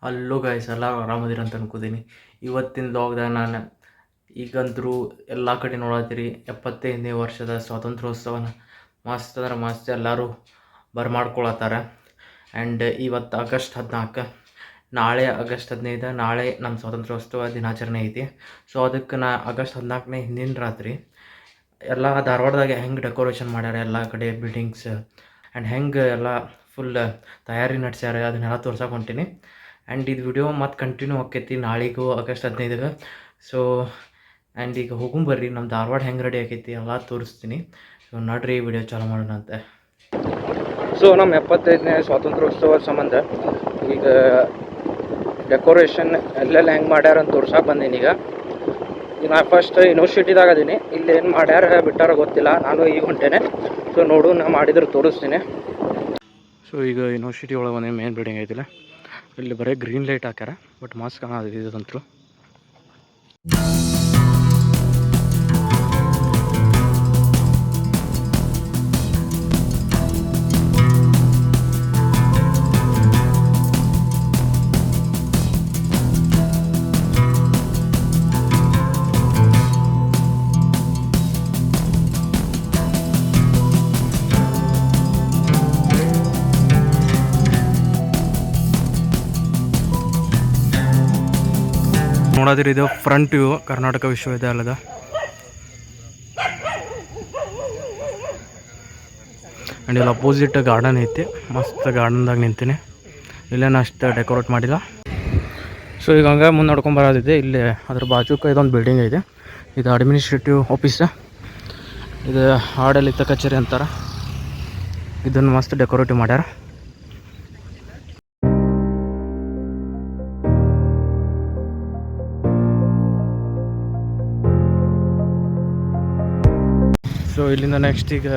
ಅಲ್ಲೋ ಗೈಸ್ ಎಲ್ಲ ಆರಾಮದಿರ ಅಂತ ಅನ್ಕೋತೀನಿ. ಇವತ್ತಿನ ಲಾಗ್ದಾಗ ನಾನು ಈಗಂತರೂ ಎಲ್ಲ ಕಡೆ ನೋಡತ್ತೀರಿ 75ನೇ ವರ್ಷದ ಸ್ವಾತಂತ್ರ್ಯೋತ್ಸವನ ಮಸ್ತ್ ಅಂದ್ರೆ ಮಸ್ತ್ ಎಲ್ಲರೂ ಬರಮಾಡ್ಕೊಳತ್ತಾರೆ. ಆ್ಯಂಡ್ ಇವತ್ತು ಆಗಸ್ಟ್ 14, ನಾಳೆ ಆಗಸ್ಟ್ 15, ನಾಳೆ ನಮ್ಮ ಸ್ವಾತಂತ್ರ್ಯೋತ್ಸವ ದಿನಾಚರಣೆ ಐತಿ. ಸೊ ಅದಕ್ಕೆ ಆಗಸ್ಟ್ 14ನೇ ಹಿಂದಿನ ರಾತ್ರಿ ಎಲ್ಲ ಧಾರವಾಡದಾಗ ಹೆಂಗೆ ಡೆಕೋರೇಷನ್ ಮಾಡ್ಯಾರ ಎಲ್ಲ ಕಡೆ ಬಿಲ್ಡಿಂಗ್ಸ್ ಆ್ಯಂಡ್ ಹೆಂಗೆ ಎಲ್ಲ ಫುಲ್ ತಯಾರಿ ನಡೆಸ್ಯಾರ ಅದನ್ನೆಲ್ಲ ತೋರ್ಸಕ್ಕೆ ಹೊಂಟೀನಿ. ಆ್ಯಂಡ್ ಇದು ವಿಡಿಯೋ ಮತ್ತು ಕಂಟಿನ್ಯೂ ಆಕೈತಿ ನಾಳೆಗೂ ಆಗಸ್ಟ್ 15ಗೆ. ಸೊ ಆ್ಯಂಡ್ ಈಗ ಹೋಗುಂಬರ್ರಿ ನಮ್ಮ ಧಾರವಾಡ ಹೆಂಗೆ ರೆಡಿ ಆಕೈತಿ ಎಲ್ಲ ತೋರಿಸ್ತೀನಿ. ಸೊ ನೋಡ್ರಿ ಈ ವಿಡಿಯೋ ಚಾಲು ಮಾಡೋಣ ಅಂತ. ಸೊ ನಮ್ಮ 75ನೇ ಸ್ವಾತಂತ್ರ್ಯೋತ್ಸವ ಸಂಬಂಧ ಈಗ ಡೆಕೋರೇಷನ್ ಎಲ್ಲೆಲ್ಲ ಹೆಂಗೆ ಮಾಡ್ಯಾರ ಅಂತ ತೋರ್ಸಕ್ಕೆ ಬಂದೀನಿ. ಈಗ ನಾ ಫಸ್ಟ್ ಯೂನಿವರ್ಸಿಟಿದಾಗ ಅದೀನಿ. ಇಲ್ಲಿ ಏನು ಮಾಡ್ಯಾರ ಬಿಟ್ಟಾರ ಗೊತ್ತಿಲ್ಲ, ನಾನು ಈಗ ಹೊಂಟೇನೆ. ಸೊ ನೋಡು ನಾ ಮಾಡಿದ್ರೆ ತೋರಿಸ್ತೀನಿ. ಸೊ ಈಗ ಯೂನಿವರ್ಸಿಟಿ ಒಳಗೆ ಒಂದೇ ಮೇನ್ ಬಿಲ್ಡಿಂಗ್ ಐತಿಲ್ಲ, ಇಲ್ಲಿ ಬರೀ ಗ್ರೀನ್ ಲೈಟ್ ಹಾಕ್ಯಾರ, ಬಟ್ ಮಸ್ತ್ ಕಾಣೋದು ಇದಂತೂ. ನೋಡೋದ್ರಿ ಇದು ಫ್ರಂಟ್ ವ್ಯೂ ಕರ್ನಾಟಕ ವಿಶ್ವವಿದ್ಯಾಲಯದ. ಆ್ಯಂಡ್ ಇಲ್ಲಿ ಅಪೋಸಿಟ್ ಗಾರ್ಡನ್ ಐತಿ, ಮಸ್ತ್ ಗಾರ್ಡನ್ದಾಗ ನಿಂತೀನಿ. ಇಲ್ಲೇನು ಅಷ್ಟು ಡೆಕೋರೇಟ್ ಮಾಡಿಲ್ಲ. ಸೊ ಈಗ ಹಂಗೆ ಮುಂದೆ ನಡ್ಕೊಂಡು ಬರೋದಿದೆ. ಇಲ್ಲಿ ಅದ್ರ ಬಾಜುಕ ಇದೊಂದು ಬಿಲ್ಡಿಂಗ್ ಐತೆ, ಇದು ಅಡ್ಮಿನಿಸ್ಟ್ರೇಟಿವ್ ಆಫೀಸ್, ಇದು ಆಡಳಿತ ಕಚೇರಿ ಅಂತಾರೆ. ಇದನ್ನು ಮಸ್ತ್ ಡೆಕೋರೇಟಿವ್ ಮಾಡ್ಯಾರ. ಸೊ ಇಲ್ಲಿಂದ ನೆಕ್ಸ್ಟ್ ಈಗ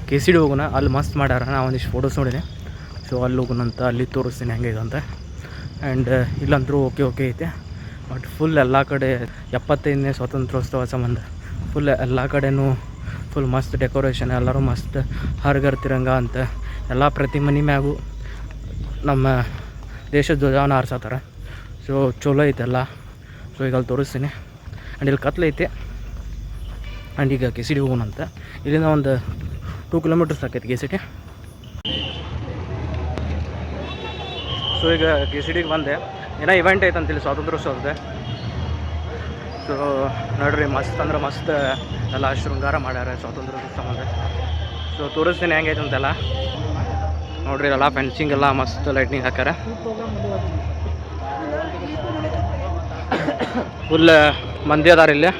KCD ಹೋಗೋಣ. ಅಲ್ಲಿ ಮಸ್ತ್ ಮಾಡ್ಯಾರ, ನಾ ಒಂದಿಷ್ಟು ಫೋಟೋಸ್ ನೋಡಿನಿ. ಸೊ ಅಲ್ಲಿ ಹೋಗೋಣಂತ, ಅಲ್ಲಿ ತೋರಿಸ್ತೀನಿ ಹೆಂಗೆ ಇದೆ ಅಂತ. ಆ್ಯಂಡ್ ಇಲ್ಲಂತರೂ ಓಕೆ ಐತೆ. ಬಟ್ ಫುಲ್ ಎಲ್ಲ ಕಡೆ 75ನೇ ಸ್ವಾತಂತ್ರ್ಯೋತ್ಸವ ಸಂಬಂಧ ಫುಲ್ ಎಲ್ಲ ಕಡೆನೂ ಫುಲ್ ಮಸ್ತ್ ಡೆಕೋರೇಷನ್, ಎಲ್ಲರೂ ಮಸ್ತ್ ಹರ್ ಘರ್ ತಿರಂಗ ಅಂತ ಎಲ್ಲ ಪ್ರತಿ ಮನೆ ಮ್ಯಾಗೂ ನಮ್ಮ ದೇಶದ ಧ್ವಜವನ್ನು ಹಾರಿಸತ್ತಾರೆ. ಸೊ ಚಲೋ ಐತೆಲ್ಲ. ಸೊ ಈಗ ಅಲ್ಲಿ ತೋರಿಸ್ತೀನಿ. ಆ್ಯಂಡ್ ಇಲ್ಲಿ ಕತ್ಲೈತೆ. ಆ್ಯಂಡ್ ಈಗ KCD ಹೋಗೋಣಂತ. ಇಲ್ಲಿಂದ ಒಂದು 2 ಕಿಲೋಮೀಟರ್ಸ್ ಆಕೈತಿ KCD. ಸೊ ಈಗ KCDಗೆ ಬಂದೆ. ಏನೋ ಇವೆಂಟ್ ಐತಂತಿಲ್ಲಿ ಸ್ವಾತಂತ್ರ್ಯೋತ್ಸವದ. ಸೊ ನೋಡ್ರಿ ಮಸ್ತ್ ಅಂದ್ರೆ ಮಸ್ತ್ ಎಲ್ಲ ಶೃಂಗಾರ ಮಾಡ್ಯಾರ ಸ್ವಾತಂತ್ರ್ಯೋತ್ಸವ ಸಂಬಂಧ. ಸೊ ತೋರಿಸ್ತೀನಿ ಹೆಂಗೈತೆ ಅಂತೆಲ್ಲ ನೋಡ್ರಿ. ಎಲ್ಲ ಫೆನ್ಸಿಂಗ್ ಎಲ್ಲ ಮಸ್ತ್ ಲೈಟ್ನಿಂಗ್ ಹಾಕ್ಯಾರ. ಫುಲ್ ಮಂದಿ ಅದಾರ ಇಲ್ಲಿ.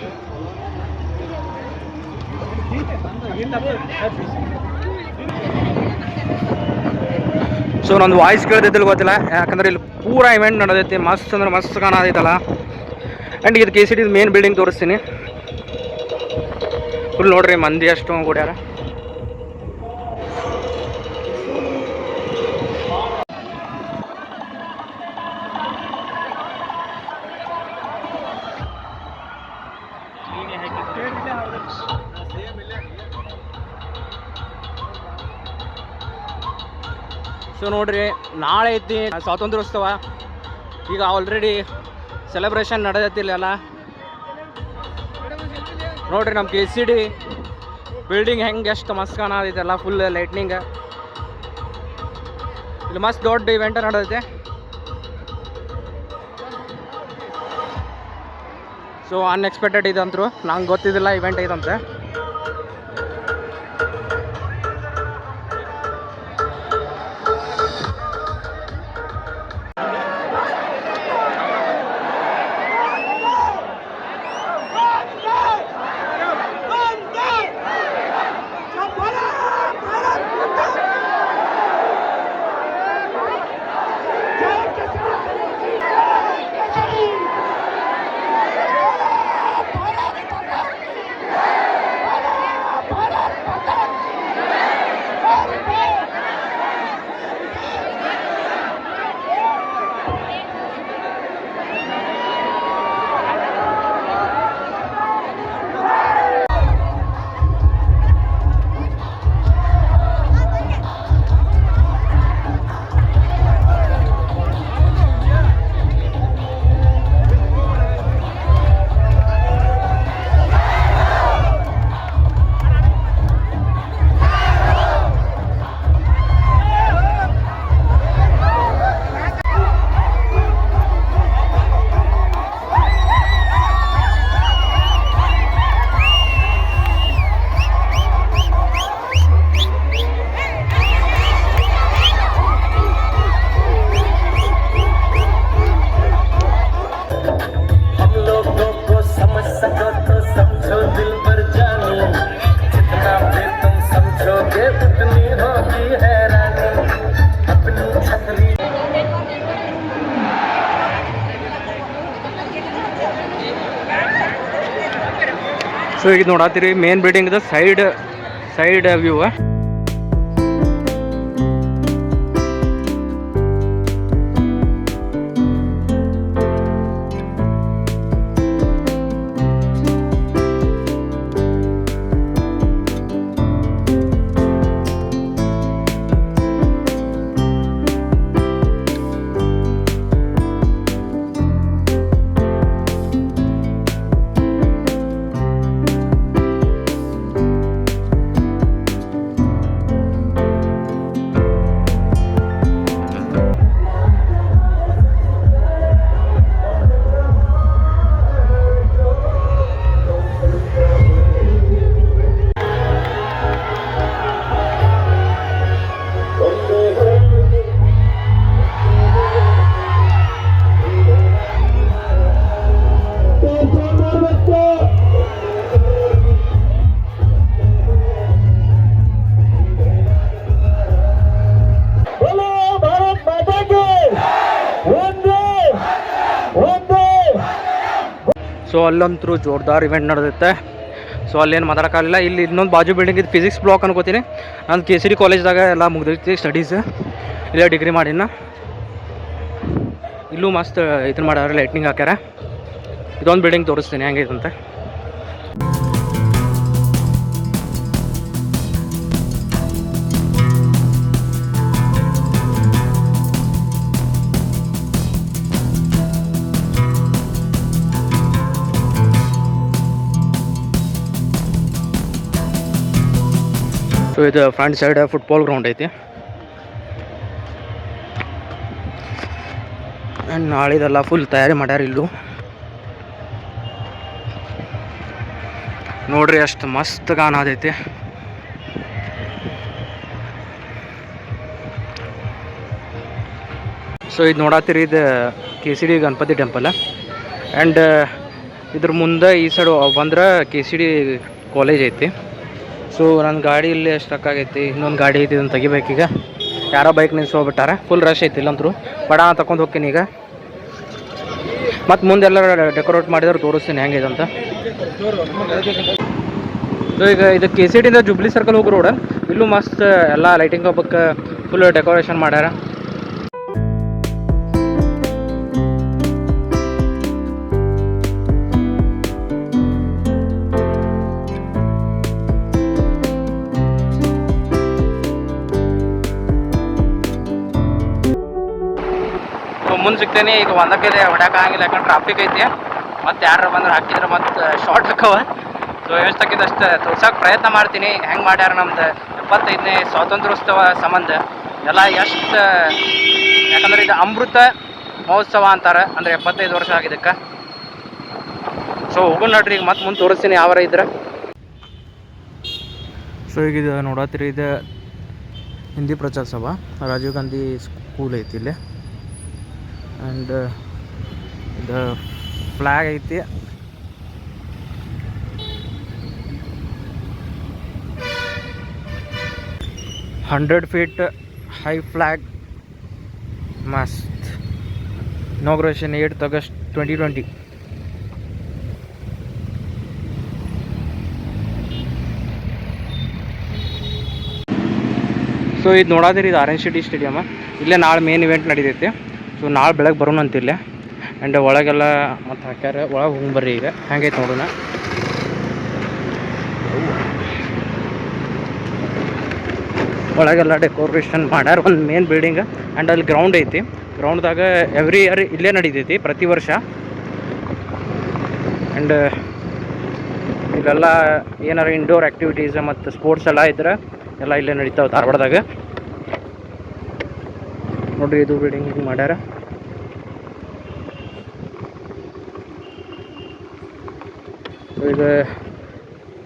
ಸೊ ನಂದು ವಾಯ್ಸ್ ಕೇಳ್ದೈತಿಲ್ಲ ಗೊತ್ತಿಲ್ಲ, ಯಾಕಂದ್ರೆ ಇಲ್ಲಿ ಪೂರಾ ಇವೆಂಟ್ ನಡೆದೈತಿ. ಮಸ್ತ್ ಅಂದ್ರೆ ಮಸ್ತ್ ಕಾಣತೈತಲ್ಲ. ಆ್ಯಂಡ್ ಇದು KCD ಮೇನ್ ಬಿಲ್ಡಿಂಗ್ ತೋರಿಸ್ತೀನಿ. ಫುಲ್ ನೋಡ್ರಿ ಮಂದಿ ಅಷ್ಟು ಕೂಡ್ಯಾರ. ಸೊ ನೋಡ್ರಿ ನಾಳೆ ಐತಿ ಸ್ವಾತಂತ್ರ್ಯೋತ್ಸವ. ಈಗ ಆಲ್ರೆಡಿ ಸೆಲೆಬ್ರೇಷನ್ ನಡೆದತ್ತಿಲ್ಲ. ನೋಡ್ರಿ ನಮ್ಮ KCD ಬಿಲ್ಡಿಂಗ್ ಹೆಂಗೆ ಎಷ್ಟು ಮಸ್ತ್ ಕಾಣತೈತೆಲ್ಲ, ಫುಲ್ ಲೈಟ್ನಿಂಗ್. ಇಲ್ಲಿ ಮಸ್ತ್ ದೊಡ್ಡ ಇವೆಂಟ್ ನಡೆದೈತೆ. ಸೊ ಅನ್ಎಕ್ಸ್ಪೆಕ್ಟೆಡ್ ಇದಂತರು, ನಂಗೆ ಗೊತ್ತಿದ್ದಿಲ್ಲ ಇವೆಂಟ್ ಐತಂತೆ. ಸೊ ಈಗ ನೋಡತ್ತೀರಿ ಮೇನ್ ಬಿಲ್ಡಿಂಗ್ದ ಸೈಡ್ ವ್ಯೂ. ಸೊ ಅಲ್ಲಂತರೂ ಜೋರ್ದಾರ್ ಇವೆಂಟ್ ನಡೆದೈತೆ. ಸೊ ಅಲ್ಲೇನು ಮಾತಾಡೋಕ್ಕಾಗಲಿಲ್ಲ. ಇಲ್ಲಿ ಇನ್ನೊಂದು ಬಾಜು ಬಿಲ್ಡಿಂಗ್ ಇದು ಫಿಸಿಕ್ಸ್ ಬ್ಲಾಕ್ ಅನ್ಕೋತೀನಿ. ನಾನು KCD ಕಾಲೇಜ್ದಾಗ ಎಲ್ಲ ಮುಗ್ದೈತಿ ಸ್ಟಡೀಸ್, ಇಲ್ಲೇ ಡಿಗ್ರಿ ಮಾಡಿನ. ಇಲ್ಲೂ ಮಸ್ತ್ ಇದನ್ನು ಮಾಡ್ಯಾರ, ಲೈಟ್ನಿಂಗ್ ಹಾಕ್ಯಾರ. ಇದೊಂದು ಬಿಲ್ಡಿಂಗ್ ತೋರಿಸ್ತೀನಿ ಹೆಂಗೈತಂತೆ. ಸೊ ಇದು ಫ್ರಂಟ್ ಸೈಡ್ ಫುಟ್ಬಾಲ್ ಗ್ರೌಂಡ್ ಐತಿ. ಆ್ಯಂಡ್ ನಾಳಿದೆಲ್ಲ ಫುಲ್ ತಯಾರಿ ಮಾಡ್ಯಾರ. ಇಲ್ಲೂ ನೋಡ್ರಿ ಅಷ್ಟು ಮಸ್ತ್ ಕಾಣತೈತಿ. ಸೊ ಇದು ನೋಡತ್ತೀರಿ, ಇದು KCD ಗಣಪತಿ ಟೆಂಪಲ್. ಆ್ಯಂಡ್ ಇದ್ರ ಮುಂದೆ ಈ ಸೈಡ್ ಬಂದ್ರೆ KCD ಕಾಲೇಜ್ ಐತಿ. ಸೊ ನನ್ನ ಗಾಡಿ ಇಲ್ಲಿ ಸ್ಟಕ್ ಆಗೈತಿ. ಇನ್ನೊಂದು ಗಾಡಿ ಐತಿ, ಇದನ್ನು ತೆಗಿಬೇಕೀಗ. ಯಾರೋ ಬೈಕ್ ನಿಲ್ಸೋಗ್ಬಿಟ್ಟಾರೆ. ಫುಲ್ ರಶ್ ಐತಿ ಇಲ್ಲಂತರೂ. ಬಡ ತಗೊಂಡು ಹೋಗ್ತೀನಿ ಈಗ. ಮತ್ತು ಮುಂದೆಲ್ಲ ಡೆಕೋರೇಟ್ ಮಾಡಿದ್ರೆ ತೋರಿಸ್ತೀನಿ ಹೆಂಗಿದೆ ಅಂತ. ಸೊ ಈಗ ಇದು KCDಯಿಂದ ಜುಬ್ಲಿ ಸರ್ಕಲ್ ಹೋಗಿ ರೋಡ್. ಇಲ್ಲೂ ಮಸ್ತ್ ಎಲ್ಲ ಲೈಟಿಂಗ್ ಹಬ್ಬಕ್ಕೆ ಫುಲ್ ಡೆಕೋರೇಷನ್ ಮಾಡ್ಯಾರ. ಮುಂದೆ ಸಿಗ್ತೇನೆ. ಈಗ ಒಂದಕ್ಕೆ ಹೊಡ್ಯಾಕ ಆಗಿಲ್ಲ, ಯಾಕಂದ್ರೆ ಟ್ರಾಫಿಕ್ ಐತಿ. ಮತ್ತು ಯಾರು ಬಂದ್ರೆ ಹಾಕಿದ್ರೆ ಮತ್ತು ಶಾರ್ಟ್ ಹಾಕವ. ಸೊ ಎಷ್ಟಾಕಿದ್ದಷ್ಟು ತೋರ್ಸೋಕೆ ಪ್ರಯತ್ನ ಮಾಡ್ತೀನಿ ಹೆಂಗೆ ಮಾಡ್ಯಾರ. ನಮ್ದು 75ನೇ ಸ್ವಾತಂತ್ರ್ಯೋತ್ಸವ ಸಂಬಂಧ ಎಲ್ಲ ಎಷ್ಟು, ಯಾಕಂದ್ರೆ ಇದು ಅಮೃತ ಮಹೋತ್ಸವ ಅಂತಾರೆ. ಅಂದರೆ 75 ವರ್ಷ ಆಗಿದ್ದಕ್ಕೆ. ಸೊ ಹೋಗೋಣ ನೋಡ್ರಿ. ಈಗ ಮತ್ತೆ ಮುಂದೆ ತೋರಿಸ್ತೀನಿ ಯಾವಾರ ಇದ್ರೆ. ಸೊ ಈಗ ಇದು ನೋಡತ್ತೀರಿ, ಇದು ಹಿಂದಿ ಪ್ರಚಾರ ಸಭಾ, ರಾಜೀವ್ ಗಾಂಧಿ ಸ್ಕೂಲ್ ಐತಿ ಇಲ್ಲಿ. ಆ್ಯಂಡ್ ಇದು ಫ್ಲ್ಯಾಗ್ ಐತಿ. ಹಂಡ್ರೆಡ್ ಫೀಟ್ ಹೈ ಫ್ಲ್ಯಾಗ್ ಮಸ್ತ್. Inauguration 8th August 2020. ಸೊ ಇದು ನೋಡೋದಿರಿ, ಇದು ಆರೆಂಜ್ ಸಿಟಿ ಸ್ಟೇಡಿಯಮ್. ಇಲ್ಲೇ ನಾಳೆ ಮೇನ್ ಇವೆಂಟ್ ನಡೀತೈತಿ. ಸೊ ನಾಳೆ ಬೆಳಗ್ಗೆ ಬರೋಣ ಅಂತಿಲ್ಲ. ಆ್ಯಂಡ್ ಒಳಗೆಲ್ಲ ಮತ್ತು ಹಾಕ್ಯಾರ. ಒಳಗೆ ಹೋಗಿ ಬರ್ರಿ ಈಗ ಹೆಂಗೈತೆ ನೋಡೋಣ. ಒಳಗೆಲ್ಲ ಡೆಕೋರೇಷನ್ ಮಾಡ್ಯಾರ. ಒಂದು ಮೇನ್ ಬಿಲ್ಡಿಂಗ್. ಆ್ಯಂಡ್ ಅಲ್ಲಿ ಗ್ರೌಂಡ್ ಐತಿ. ಗ್ರೌಂಡ್ದಾಗ ಎವ್ರಿ ಇಯರ್ ಇಲ್ಲೇ ನಡೀತೈತಿ, ಪ್ರತಿ ವರ್ಷ. ಆ್ಯಂಡ್ ಇಲ್ಲೆಲ್ಲ ಏನಾರು ಇಂಡೋರ್ ಆ್ಯಕ್ಟಿವಿಟೀಸ್ ಮತ್ತು ಸ್ಪೋರ್ಟ್ಸ್ ಎಲ್ಲ ಇದ್ರೆ ಎಲ್ಲ ಇಲ್ಲೇ ನಡೀತಾವೆ ಧಾರವಾಡದಾಗ. ನೋಡಿರಿ, ಇದು ಬಿಲ್ಡಿಂಗ್ ಹಿಂಗೆ ಮಾಡ್ಯಾರ. ಈಗ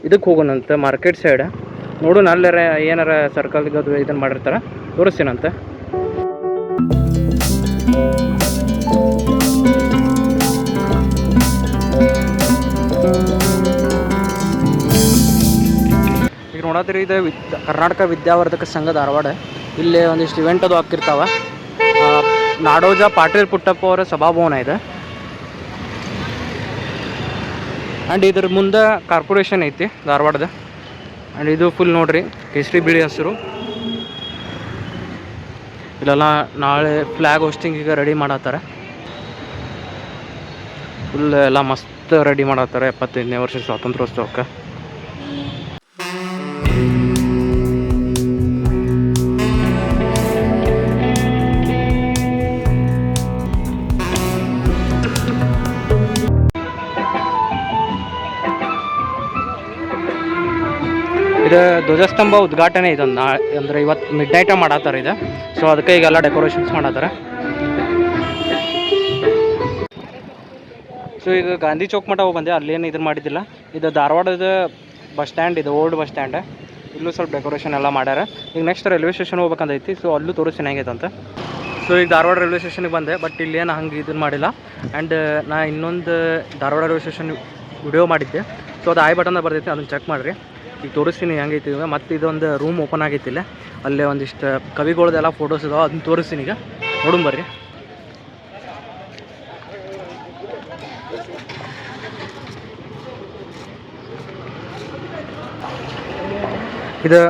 ಇದಕ್ಕೆ ಹೋಗೋಣಂತೆ, ಮಾರ್ಕೆಟ್ ಸೈಡ್. ನೋಡೋಣ ಅಲ್ಲರ ಏನಾರ ಸರ್ಕಲ್ಗೆ ಅದು ಇದನ್ನು ಮಾಡಿರ್ತಾರೆ, ತೋರಿಸ್ತೀನಂತೆ. ಈಗ ನೋಡತ್ತೀರಿ, ಇದು ಕರ್ನಾಟಕ ವಿದ್ಯಾವರ್ಧಕ ಸಂಘ ಧಾರವಾಡ. ಇಲ್ಲೇ ಒಂದಿಷ್ಟು ಇವೆಂಟ್ ಅದು ಹಾಕಿರ್ತಾವೆ. ನಾಡೋಜ ಪಾಟೀಲ್ ಪುಟ್ಟಪ್ಪ ಅವರ ಸಭಾಭವನ ಇದೆ. ಆ್ಯಂಡ್ ಇದ್ರ ಮುಂದೆ ಕಾರ್ಪೊರೇಷನ್ ಐತಿ ಧಾರವಾಡದ. ಆ್ಯಂಡ್ ಇದು ಫುಲ್ ನೋಡ್ರಿ ಕೇಸರಿ ಬಿಳಿ ಹಸಿರು. ಇಲ್ಲೆಲ್ಲ ನಾಳೆ ಫ್ಲ್ಯಾಗ್ ಹೋಸ್ಟಿಂಗ್ ಈಗ ರೆಡಿ ಮಾಡತ್ತಾರೆ. ಫುಲ್ ಎಲ್ಲ ಮಸ್ತ್ ರೆಡಿ ಮಾಡತ್ತಾರೆ 75ನೇ ವರ್ಷದ ಸ್ವಾತಂತ್ರ್ಯೋತ್ಸವಕ್ಕೆ. ಇದು ಧ್ವಜಸ್ತಂಭ ಉದ್ಘಾಟನೆ ಇದೊಂದು ನಾಳೆ ಅಂದರೆ ಇವತ್ತು ಮಿಡ್ ನೈಟ ಮಾಡತ್ತಾರೆ ಇದು. ಸೊ ಅದಕ್ಕೆ ಈಗೆಲ್ಲ ಡೆಕೋರೇಷನ್ಸ್ ಮಾಡತ್ತಾರೆ. ಸೊ ಈಗ ಗಾಂಧಿ ಚೌಕ್ ಮಠ ಹೋಗಿ ಬಂದೆ, ಅಲ್ಲೇನು ಇದು ಮಾಡಿದ್ದಿಲ್ಲ. ಇದು ಧಾರವಾಡದ ಬಸ್ ಸ್ಟ್ಯಾಂಡ್, ಇದು ಓಲ್ಡ್ ಬಸ್ ಸ್ಟ್ಯಾಂಡ್. ಇಲ್ಲೂ ಸ್ವಲ್ಪ ಡೆಕೋರೇಷನ್ ಎಲ್ಲ ಮಾಡ್ಯಾರ. ಈಗ ನೆಕ್ಸ್ಟ್ ರೈಲ್ವೆ ಸ್ಟೇಷನ್ ಹೋಗ್ಬೇಕಂತೈತಿ. ಸೊ ಅಲ್ಲೂ ತೋರಿಸ್ತೀನಿ ಹೆಂಗೈತೆ ಅಂತ. ಸೊ ಈಗ ಧಾರವಾಡ ರೈಲ್ವೆ ಸ್ಟೇಷನ್ಗೆ ಬಂದೆ, ಬಟ್ ಇಲ್ಲೇನು ಹಂಗೆ ಇದನ್ನು ಮಾಡಿಲ್ಲ. ಆ್ಯಂಡ್ ನಾ ಇನ್ನೊಂದು ಧಾರವಾಡ ರೈಲ್ವೆ ಸ್ಟೇಷನ್ ವಿಡಿಯೋ ಮಾಡಿದ್ದೆ. ಸೊ ಅದು ಐ ಬಟನ್ದಾಗ ಬರ್ತೈತಿ, ಅದನ್ನು ಚೆಕ್ ಮಾಡಿರಿ. ಈಗ ತೋರಿಸ್ತೀನಿ ಹೆಂಗೈತಿ. ಈಗ ಮತ್ತು ಇದೊಂದು ರೂಮ್ ಓಪನ್ ಆಗೈತಿಲ್ಲ, ಅಲ್ಲೇ ಒಂದಿಷ್ಟು ಕವಿಗಳದೆಲ್ಲ ಫೋಟೋಸ್ ಇದಾವೆ, ಅದನ್ನ ತೋರಿಸ್ತೀನಿ. ಈಗ ನೋಡೋಣ ಬರ್ರಿ. ಇದು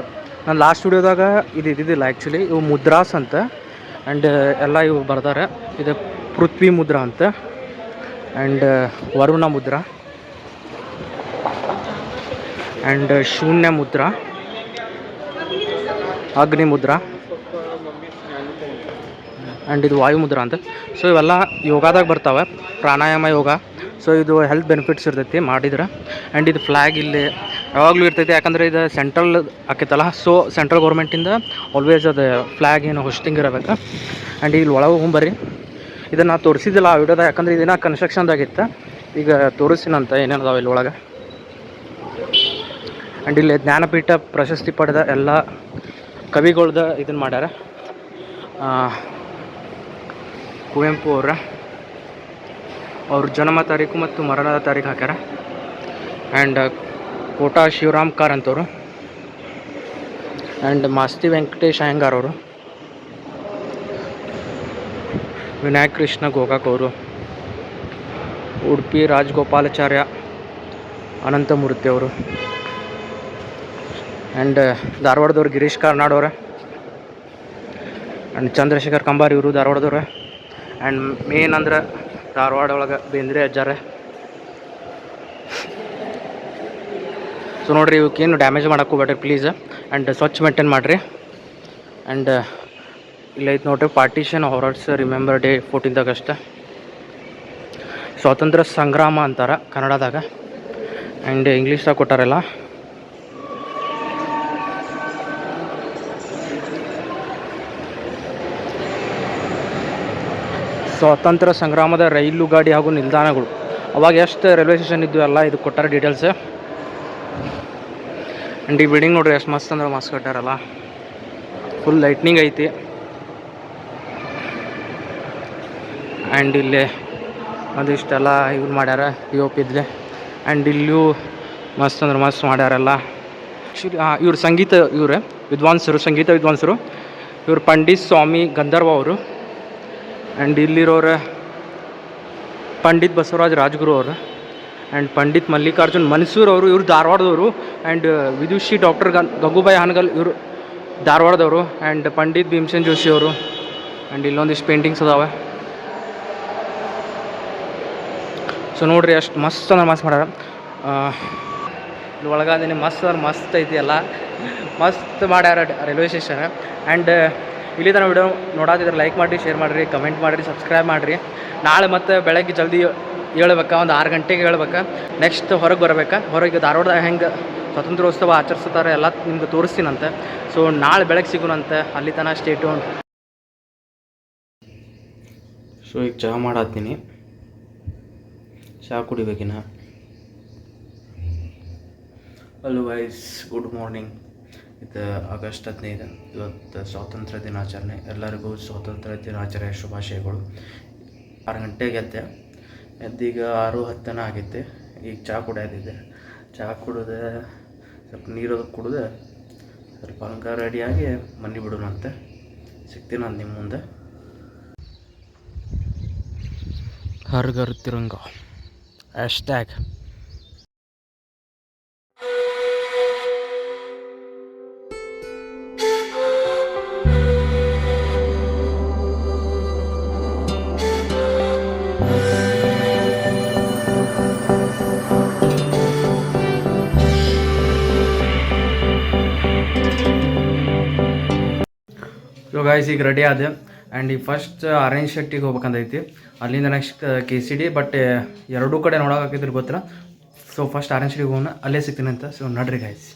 ನಾನು ಲಾಸ್ಟ್ ವಿಡಿಯೋದಾಗ ಇದು ಇದ್ದಿದ್ದಿಲ್ಲ ಆ್ಯಕ್ಚುಲಿ. ಇವು ಮುದ್ರಾಸ್ ಅಂತ. ಆ್ಯಂಡ್ ಎಲ್ಲ ಇವು ಬರ್ತಾರೆ. ಇದು ಪೃಥ್ವಿ ಮುದ್ರಾ ಅಂತ, ಆ್ಯಂಡ್ ವರುಣ ಮುದ್ರಾ, ಆ್ಯಂಡ್ ಶೂನ್ಯ ಮುದ್ರಾ, ಅಗ್ನಿ ಮುದ್ರಾ, ಆ್ಯಂಡ್ ಇದು ವಾಯು ಮುದ್ರಾ ಅಂತ. ಸೊ ಇವೆಲ್ಲ ಯೋಗದಾಗ ಬರ್ತಾವೆ, ಪ್ರಾಣಾಯಾಮ ಯೋಗ. ಸೊ ಇದು ಹೆಲ್ತ್ ಬೆನಿಫಿಟ್ಸ್ ಇರ್ತೈತಿ ಮಾಡಿದ್ರೆ. ಆ್ಯಂಡ್ ಇದು ಫ್ಲ್ಯಾಗ್ ಇಲ್ಲಿ ಯಾವಾಗಲೂ ಇರ್ತೈತಿ, ಯಾಕಂದರೆ ಇದು ಸೆಂಟ್ರಲ್ ಆಕೈತಲ್ಲ. ಸೊ ಸೆಂಟ್ರಲ್ ಗೌರ್ಮೆಂಟಿಂದ ಆಲ್ವೇಸ್ ಅದು ಫ್ಲ್ಯಾಗ್ ಏನು ಹೋಸ್ಟಿಂಗ್ ಇರಬೇಕು. ಆ್ಯಂಡ್ ಇಲ್ಲಿ ಒಳಗೆ ಹೋಗ್ಬರ್ರಿ. ಇದನ್ನು ನಾವು ತೋರಿಸಿದ್ದಿಲ್ಲ ಆ ವಿಡಿಯೋದಾಗ, ಯಾಕಂದರೆ ಇದನ್ನು ಕನ್ಸ್ಟ್ರಕ್ಷನ್ದಾಗಿತ್ತು. ಈಗ ತೋರಿಸ್ತೀನಂತ ಏನೇನದಾವೆ ಇಲ್ಲಿ ಒಳಗೆ. ಆ್ಯಂಡ್ ಇಲ್ಲಿ ಜ್ಞಾನಪೀಠ ಪ್ರಶಸ್ತಿ ಪಡೆದ ಎಲ್ಲ ಕವಿಗಳ್ದು ಇದನ್ನು ಮಾಡ್ಯಾರ. ಕುವೆಂಪು ಅವ್ರ ಜನ್ಮ ತಾರೀಕು ಮತ್ತು ಮರಣದ ತಾರೀಕು ಹಾಕ್ಯಾರ. ಆ್ಯಂಡ್ ಕೋಟಾ ಶಿವರಾಮ್ ಕಾರಂತವರು, ಆ್ಯಂಡ್ ಮಾಸ್ತಿ ವೆಂಕಟೇಶ್ ಅಯ್ಯಂಗಾರ್ ಅವರು, ವಿನಾಯಕ್ ಕೃಷ್ಣ ಗೋಕಾಕ್ ಅವರು, ಉಡುಪಿ ರಾಜಗೋಪಾಲಾಚಾರ್ಯ ಅನಂತಮೂರ್ತಿ ಅವರು, ಆ್ಯಂಡ್ ಧಾರವಾಡದವ್ರು ಗಿರೀಶ್ ಕಾರ್ನಾಡ್ ಅವ್ರೆ, ಆ್ಯಂಡ್ ಚಂದ್ರಶೇಖರ್ ಕಂಬಾರ್ ಇವರು ಧಾರವಾಡದವ್ರೆ. ಆ್ಯಂಡ್ ಮೇನ್ ಅಂದ್ರೆ ಧಾರವಾಡ ಒಳಗೆ ಬೇಂದ್ರೆ ಅಜ್ಜಾರೆ. ಸೊ ನೋಡಿರಿ, ಇವಕ್ಕೇನು ಡ್ಯಾಮೇಜ್ ಮಾಡೋಕ್ಕೆ ಹೋಗ್ಬೇಡ್ರಿ ಪ್ಲೀಸ್. ಆ್ಯಂಡ್ ಸ್ವಚ್ಛ ಮೇಂಟೈನ್ ಮಾಡಿರಿ. ಆ್ಯಂಡ್ ಇಲ್ಲೈತೆ ನೋಡಿರಿ, ಪಾರ್ಟಿಷನ್ ಹಾರರ್ಸ್ ರಿಮೆಂಬರ್ ಡೇ 14 ಆಗಸ್ಟ್. ಸ್ವಾತಂತ್ರ್ಯ ಸಂಗ್ರಾಮ ಅಂತಾರೆ ಕನ್ನಡದಾಗ, ಆ್ಯಂಡ್ ಇಂಗ್ಲೀಷ್ದಾಗ ಕೊಟ್ಟಾರೆಲ್ಲ. ಸ್ವಾತಂತ್ರ್ಯ ಸಂಗ್ರಾಮದ ರೈಲು ಗಾಡಿ ಹಾಗೂ ನಿಲ್ದಾಣಗಳು, ಅವಾಗ ಎಷ್ಟು ರೈಲ್ವೆ ಸ್ಟೇಷನ್ ಇದ್ದು ಎಲ್ಲ ಇದು ಕೊಟ್ಟಾರೆ ಡೀಟೇಲ್ಸ್. ಆ್ಯಂಡ್ ಈ ಬಿಲ್ಡಿಂಗ್ ನೋಡ್ರಿ ಎಷ್ಟು ಮಸ್ತ್ ಅಂದ್ರೆ ಮಸ್ತ್ ಕಟ್ಟಾರಲ್ಲ. ಫುಲ್ ಲೈಟ್ನಿಂಗ್ ಐತಿ. ಆ್ಯಂಡ್ ಇಲ್ಲಿ ಒಂದಿಷ್ಟೆಲ್ಲ ಇವ್ರು ಮಾಡ್ಯಾರ POP ಇದ್ಲೆ. ಆ್ಯಂಡ್ ಇಲ್ಲೂ ಮಸ್ತ್ ಅಂದ್ರೆ ಮಸ್ತ್ ಮಾಡ್ಯಾರಲ್ಲ. ಇವ್ರು ಸಂಗೀತ ವಿದ್ವಾಂಸರು, ಸಂಗೀತ ವಿದ್ವಾಂಸರು ಇವರು ಪಂಡಿತ್ ಸ್ವಾಮಿ ಗಂಧರ್ವ ಅವರು. ಆ್ಯಂಡ್ ಇಲ್ಲಿರೋರು ಪಂಡಿತ್ ಬಸವರಾಜ್ ರಾಜ್ಗುರು ಅವರು, ಆ್ಯಂಡ್ ಪಂಡಿತ್ ಮಲ್ಲಿಕಾರ್ಜುನ್ ಮನ್ಸೂರ್ ಅವರು, ಇವರು ಧಾರವಾಡದವರು. And Vidushi doctor Gangubai Hangal ಇವರು ಧಾರವಾಡದವರು. ಆ್ಯಂಡ್ ಪಂಡಿತ್ ಭೀಮಸೇನ್ ಜೋಶಿ ಅವರು. ಆ್ಯಂಡ್ ಇಲ್ಲೊಂದಿಷ್ಟು ಪೇಂಟಿಂಗ್ಸ್ ಅದಾವೆ. ಸೊ ನೋಡಿರಿ ಅಷ್ಟು ಮಸ್ತ್ ಅಂದ್ರೆ ಮಸ್ತ್ ಮಾಡ್ಯಾರ. ಇಲ್ಲಿ ಒಳಗಾದಿನಿ ಮಸ್ತ್ ಅಂದ್ರೆ ಮಸ್ತ್ ಐತಿ, ಎಲ್ಲ ಮಸ್ತ್ ಮಾಡ್ಯಾರ ರೈಲ್ವೆ ಸ್ಟೇಷನ್. ಆ್ಯಂಡ್ ಇಲ್ಲಿ ತನಕ ವಿಡಿಯೋ ನೋಡೋದಿದ್ರೆ ಲೈಕ್ ಮಾಡಿರಿ, ಶೇರ್ ಮಾಡಿರಿ, ಕಮೆಂಟ್ ಮಾಡಿರಿ, ಸಬ್ಸ್ಕ್ರೈಬ್ ಮಾಡಿರಿ. ನಾಳೆ ಮತ್ತೆ ಬೆಳಗ್ಗೆ ಜಲ್ದಿ ಹೇಳ್ಬೇಕಾ, ಒಂದು 6 ಗಂಟೆಗೆ ಹೇಳ್ಬೇಕಾ. ನೆಕ್ಸ್ಟ್ ಹೊರಗೆ ಬರಬೇಕಾ, ಹೊರಗೆ ಧಾರವಾಡ ಹೆಂಗೆ ಸ್ವಾತಂತ್ರ್ಯೋತ್ಸವ ಆಚರಿಸ್ತಾರೆ ಎಲ್ಲ ನಿಮ್ಗೆ ತೋರಿಸ್ತೀನಂತೆ. ಸೊ ನಾಳೆ ಬೆಳಗ್ಗೆ ಸಿಗೋಣಂತೆ, ಅಲ್ಲಿ ತನಕ ಸ್ಟೇ ಟ್ಯೂನ್. ಸೊ ಈಗ ಚಹಾ ಮಾಡತ್ತೀನಿ, ಚಹಾ ಕುಡಿಬೇಕಿನ. Hello guys, good morning. ಇದು ಆಗಸ್ಟ್ 15, ಇವತ್ತು ಸ್ವಾತಂತ್ರ್ಯ ದಿನಾಚರಣೆ. ಎಲ್ಲರಿಗೂ ಸ್ವಾತಂತ್ರ್ಯ ದಿನಾಚರಣೆ ಶುಭಾಶಯಗಳು. 6 ಗಂಟೆಗೆ ಎದ್ದೀಗ 6:10 ಆಗೈತೆ. ಈಗ ಚಹಾ ಕುಡಿಯೋದಿದೆ. ಚಹಾ ಕುಡಿದೆ, ಸ್ವಲ್ಪ ನೀರು ಕುಡಿದು ಸ್ವಲ್ಪ ಹಂಗೆ ರೆಡಿಯಾಗಿ ಮನೆ ಬಿಡೋಣಂತೆ. ಸಿಗ್ತೀನಿ ನಾನು ನಿಮ್ಮ ಮುಂದೆ. ಹರ್ ಘರ್ ತಿರಂಗ #. ಸೊ ಗಾಯ್ಸ್ ಈಗ ರೆಡಿ ಆದೆ ಆ್ಯಂಡ್ ಈಗ ಫಸ್ಟ್ ಆರೆಂಜ್ ಶೆಟ್ಟಿಗೆ ಹೋಗ್ಬೇಕಂತೈತಿ, ಅಲ್ಲಿಂದ ನೆಕ್ಸ್ಟ್ KCD. ಬಟ್ ಎರಡೂ ಕಡೆ ನೋಡೋಕ್ಕಾಗಿದ್ರೆ ಗೊತ್ತಿಲ್ಲ. ಸೊ ಫಸ್ಟ್ ಆರೆಂಜ್ ಶೆಟ್ಟಿಗೆ ಹೋಗೋಣ, ಅಲ್ಲೇ ಸಿಗ್ತೀನಿ ಅಂತ. ಸೊ ನಡ್ರಿ ಗಾಯ್ಸ್.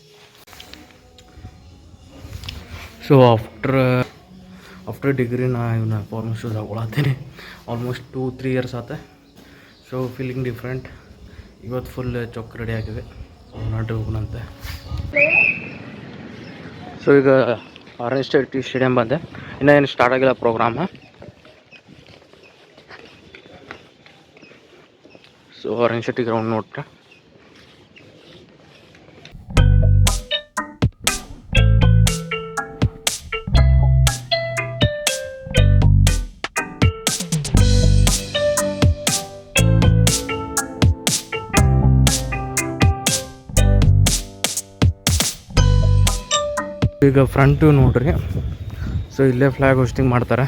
ಸೊ ಆಫ್ಟರ್ ಡಿಗ್ರಿ ನಾ ಇವನ್ನ ಫಾರ್ಮಲ್ ಶೂಸ್ ಹಾಕೊಳತ್ತೀನಿ. ಆಲ್ಮೋಸ್ಟ್ 2-3 ಇಯರ್ಸ್ ಆತ. So feeling different. ಇವತ್ತು ಫುಲ್ ಚೊಕ್ ರೆಡಿ ಆಗಿದೆ. ಸೊ ನಡ್ರಿ ಹೋಗೋಣಂತೆ. ಸೊ ಈಗ ಆರೆಂಜ್ ಸ್ಟೇಡಿಯಂ ಬಂದೆ, ಇನ್ನೂ ಏನು ಸ್ಟಾರ್ಟ್ ಆಗಿಲ್ಲ programme. So orange Shetty ground ನೋಡ್ರಿ. ಈಗ ಫ್ರಂಟು ನೋಡ್ರಿ. ಸೊ ಇಲ್ಲೇ ಫ್ಲಾಗ್ ಹೋಸ್ಟಿಂಗ್ ಮಾಡ್ತಾರೆ.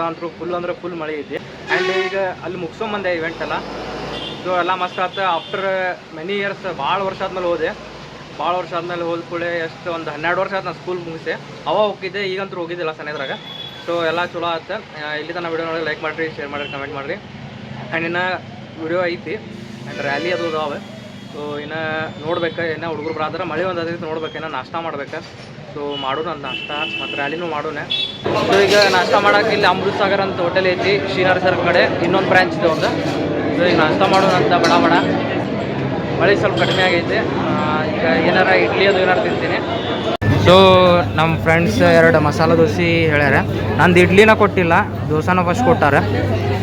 ಅಂತೂ ಫುಲ್ ಅಂದ್ರೆ ಫುಲ್ ಮಳೆ ಐತಿ. ಆ್ಯಂಡ್ ಈಗ ಅಲ್ಲಿ ಮುಗಿಸ್ಕೊಂಬಂದೆ ಇವೆಂಟ್ ಎಲ್ಲ. ಸೊ ಎಲ್ಲ ಮಸ್ತ್ ಆತ. ಆಫ್ಟರ್ ಮೆನಿ ಇಯರ್ಸ್, ಭಾಳ ವರ್ಷ ಆದ್ಮೇಲೆ ಹೋದೆ. ಭಾಳ ವರ್ಷ ಆದಮೇಲೆ ಹೋದ ಕೂಡಲೇ ಎಷ್ಟು ಒಂದು 12 ವರ್ಷ ಆಯ್ತು ನಾನು ಸ್ಕೂಲ್ ಮುಗಿಸಿ. ಅವಾಗ ಹೋಗಿದ್ದೆ, ಈಗಂತೂ ಹೋಗಿದ್ದಿಲ್ಲ ಸನೇದ್ರಾಗ. ಸೊ ಎಲ್ಲ ಚಲೋ ಆಯ್ತು. ಇಲ್ಲಿ ತನಕ ವಿಡಿಯೋ ನೋಡಿ ಲೈಕ್ ಮಾಡಿರಿ, ಶೇರ್ ಮಾಡಿರಿ, ಕಮೆಂಟ್ ಮಾಡಿರಿ. ಆ್ಯಂಡ್ ಇನ್ನು ವಿಡಿಯೋ ಐತಿ ಆ್ಯಂಡ್ ರ್ಯಾಲಿ ಅದು ಅದಾವೆ. ಸೊ ಇನ್ನು ನೋಡ್ಬೇಕು, ಇನ್ನು ಹುಡುಗರು ಬರಾದ್ರೆ ಮಳೆ ಒಂದು ಅದೈತೆ ನೋಡ್ಬೇಕು, ಇನ್ನು ನಾಷ್ಟ ಮಾಡ್ಬೇಕು. ಸೊ ಮಾಡೋಣ ಅಂತ ನಾಷ್ಟ ಮತ್ತು ರ್ಯಾಲಿನೂ ಮಾಡೋಣ. ಸೊ ಈಗ ನಾಷ್ಟ ಮಾಡೋಕೆ ಇಲ್ಲಿ ಅಮೃತ್ ಸಾಗರ್ ಅಂತ ಹೋಟೆಲ್ ಐತಿ, ಶ್ರೀನಗರ ಸರ್ ಕಡೆ ಇನ್ನೊಂದು ಬ್ರ್ಯಾಂಚ್ ಇದೆ ಒಂದು. ಸೊ ಈಗ ನಾಷ್ಟ ಮಾಡೋಣ ಅಂತ ಬಡ ಮಳೆ ಸ್ವಲ್ಪ ಕಡಿಮೆ ಆಗೈತೆ. ಈಗ ಏನಾರ ಇಡ್ಲಿ ಅದು ಏನಾರು ತಿಂತೀನಿ. ಸೊ ನಮ್ಮ ಫ್ರೆಂಡ್ಸ್ 2 ಮಸಾಲೆ ದೋಸೆ ಹೇಳ್ಯಾರ. ನಂದು ಇಡ್ಲಿನ ಕೊಟ್ಟಿಲ್ಲ, ದೋಸಾನ ಫಸ್ಟ್ ಕೊಟ್ಟಾರೆ.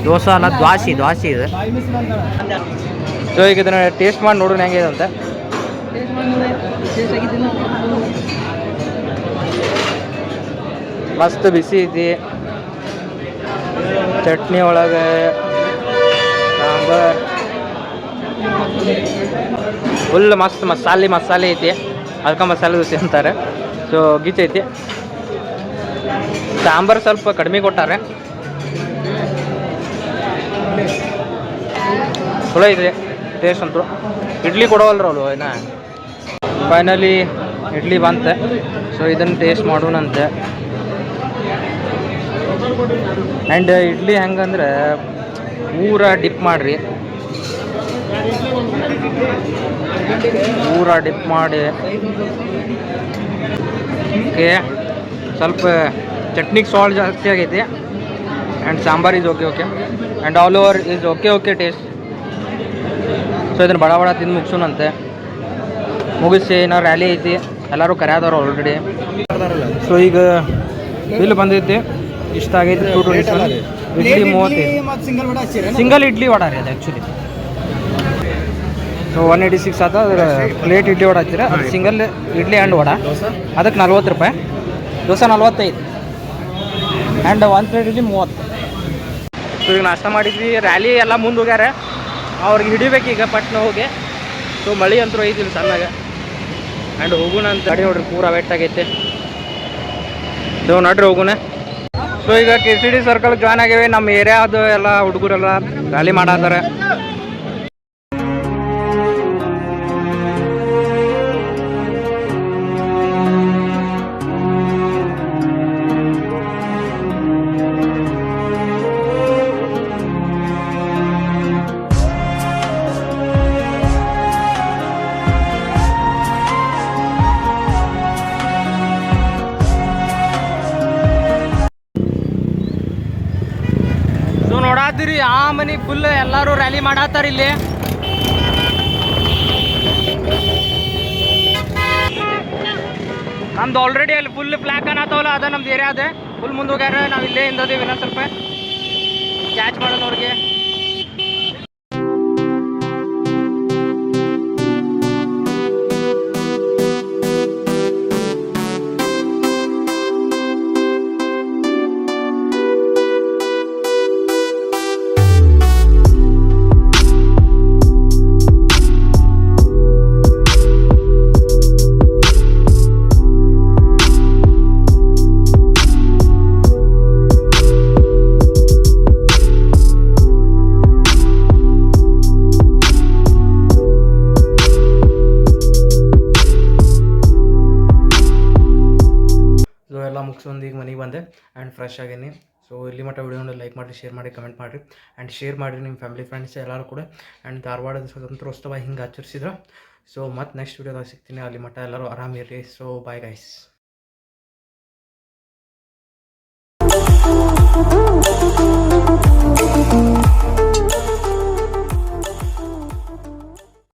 ದೋಸೆ ಅಲ್ಲ, ದ್ವಾಸಿ ಇದೆ. ಸೊ ಈಗ ಇದನ್ನು ಟೇಸ್ಟ್ ಮಾಡಿ ನೋಡೋಣ ಹೆಂಗಿದೆ ಅಂತ. ಮಸ್ತ್ ಬಿಸಿ ಐತಿ. ಚಟ್ನಿ ಒಳಗೆ ಸಾಂಬಾರ್ ಫುಲ್ ಮಸ್ತ್ ಮಸಾಲೆ ಐತಿ, ಅದಕ್ಕೆ ಮಸಾಲೆ ದೋಸೆ ಅಂತಾರೆ. ಸೊ ಗೀಚೈತಿ. ಸಾಂಬಾರು ಸ್ವಲ್ಪ ಕಡಿಮೆ ಕೊಟ್ಟಾರೆ, ಚಲೋ ಐತಿ ಟೇಸ್ಟ್ ಅಂತೂ. ಇಡ್ಲಿ ಕೊಡೋವಲ್ರ ಅವಳು ಇನ್ನು. ಫೈನಲಿ ಇಡ್ಲಿ ಬಂತೆ. ಸೊ ಇದನ್ನು ಟೇಸ್ಟ್ ಮಾಡೋಣಂತೆ. ಆ್ಯಂಡ್ ಇಡ್ಲಿ ಹೆಂಗಂದ್ರೆ ಪೂರ ಡಿಪ್ ಮಾಡಿರಿ, ಪೂರ ಡಿಪ್ ಮಾಡಿ. ಓಕೆ, ಸ್ವಲ್ಪ ಚಟ್ನಿಗೆ ಸಾಲ್ಟ್ ಜಾಸ್ತಿ ಆಗೈತಿ. And sambar is okay. And all over is okay taste. So ಇದನ್ನು ಬಡ ಬಡ ತಿಂದು ಮುಗಿಸೋಣಂತೆ. ಮುಗಿಸಿ ನಾವು ರ್ಯಾಲಿ ಐತಿ, ಎಲ್ಲರೂ ಕರೆಯಾದವ್ರು ಆಲ್ರೆಡಿ. ಸೊ ಈಗ ಬಿಲ್ ಬಂದೈತಿ, ಇಷ್ಟ ಆಗೈತಿ 227. ಇಡ್ಲಿ 35, ಸಿಂಗಲ್ ಇಡ್ಲಿ ವಡ ರೀ ಅದು ಆ್ಯಕ್ಚುಲಿ. ಸೊ 186 ಆತ. ಅದ್ರ ಪ್ಲೇಟ್ ಇಡ್ಲಿ ವಡ ಹಚ್ಚಿರ, ಅದು ಸಿಂಗಲ್ ಇಡ್ಲಿ ಆ್ಯಂಡ್ ವಡ, ಅದಕ್ಕೆ 40 ರೂಪಾಯಿ. Dosa 45 and 1 plate idli 30. So ಈಗ ನಾಷ್ಟ ಮಾಡಿದ್ವಿ, ರ್ಯಾಲಿ ಎಲ್ಲ ಮುಂದೆ ಹೋಗ್ಯಾರ, ಅವ್ರಿಗೆ ಹಿಡಿಬೇಕು ಈಗ ಪಟ್ನ ಹೋಗಿ. ಸೊ ಮಳೆ ಅಂತೂ ಐತಿಲ್ಲ ಸಣ್ಣಗ, ಆ್ಯಂಡ್ ಹೋಗೋಣ ಅಂತ ಗಾಡಿ ನೋಡ್ರಿ ಪೂರ ವೆಟ್ ಆಗೈತೆ. ಸೊ ನೋಡ್ರಿ ಹೋಗೋಣ. ಸೊ ಈಗ KCD ಸರ್ಕಲ್ ಜಾಯ್ನ್ ಆಗೇವಿ. ನಮ್ಮ ಏರಿಯಾದ ಎಲ್ಲ ಹುಡುಗರೆಲ್ಲ ರ್ಯಾಲಿ ಮಾಡಾತಾರೆ. ನೋಡಾತಿರಿ ಆ ಮನಿ ಫುಲ್ ಎಲ್ಲರೂ ರ್ಯಾಲಿ ಮಾಡಾತಾರ ಇಲ್ಲಿ. ನಮ್ದು ಆಲ್ರೆಡಿ ಅಲ್ಲಿ ಫುಲ್ ಫ್ಲಾಗ್ ಅನ್ನತ್ತವಲ್ಲ, ಅದ ನಮ್ದು ಏರಿಯಾ ಅದೇ ಫುಲ್ ಮುಂದೆ ಹೋಗ್ಯಾರ. ನಾವು ಇಲ್ಲೇ ಇಂದದೇವಿ, ಇನ್ನೊಂದು ಸ್ವಲ್ಪ ಕ್ಯಾಚ್ ಮಾಡೋದು ಅವ್ರಿಗೆ. ಎಲ್ಲ ಮುಗಿಸೊಂದು ಈಗ ಮನೆಗೆ ಬಂದೆ ಆ್ಯಂಡ್ ಫ್ರೆಶ್ ಆಗೀನಿ. ಸೊ ಇಲ್ಲಿ ಮಟ್ಟ ವಿಡಿಯೋನ ಲೈಕ್ ಮಾಡಿ, ಶೇರ್ ಮಾಡಿ, ಕಮೆಂಟ್ ಮಾಡಿರಿ ಆ್ಯಂಡ್ ಶೇರ್ ಮಾಡಿರಿ ನಿಮ್ಮ ಫ್ಯಾಮಿಲಿ ಫ್ರೆಂಡ್ಸ್ ಎಲ್ಲರೂ ಕೂಡ. ಆ್ಯಂಡ್ ಧಾರವಾಡದ ಸ್ವತಂತ್ರೋತ್ಸವ ಹಿಂಗೆ ಆಚರಿಸಿದ್ರು. ಸೊ ಮತ್ತೆ ನೆಕ್ಸ್ಟ್ ವಿಡಿಯೋದಾಗ ಸಿಗ್ತೀನಿ. ಅಲ್ಲಿ ಮಟ್ಟ ಎಲ್ಲರೂ ಆರಾಮಿರ್ರಿ. So bye guys.